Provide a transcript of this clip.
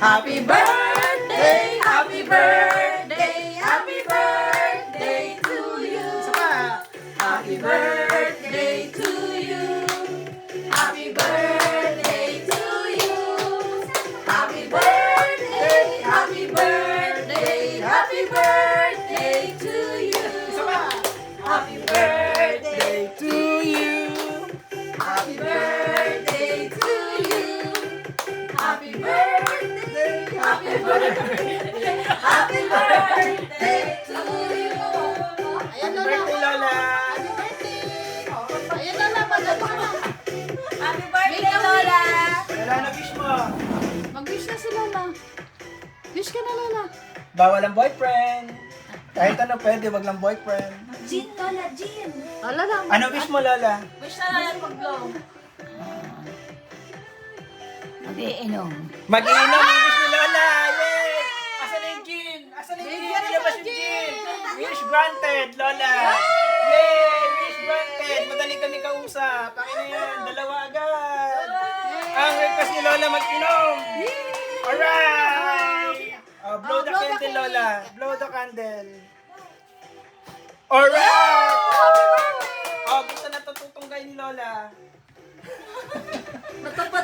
Happy birthday, happy birthday, happy birthday to you. Happy birthday to you. Happy birthday to you. Happy birthday, happy birthday, happy birthday to you. Happy birthday to you. Happy birthday to you. Happy birthday, happy birthday, happy birthday to you. Ayan, Lola. Birthday, Lola! Happy birthday. Ayan, Lola. Maganda ka na. Happy birthday, Lola! Lola, ano wish mo? Mag-wish na si Lola. Wish ka na, Lola. Bawal ang boyfriend. Kahit ano pwede, wag lang boyfriend. Jean, Lola, Jean! Lola. Ano wish mo, Lola? Wish na lang mag-blow. Mag-iinom. Mag-iinom ang wish ni Lola! Yay! Asan yung Jean? Asan yung Jean? Bigyan na Ilabas sa yung Jean! Jean! Wish granted, Lola! Yay! Wish granted! Madali kami kausap. Akin na yan, dalawa agad. Ang request ni Lola mag-inom. Alright! Oh, blow the blow the candle, cake. Lola. Blow the candle. Alright! Oh, gusto na tututong kay ni Lola. Natupad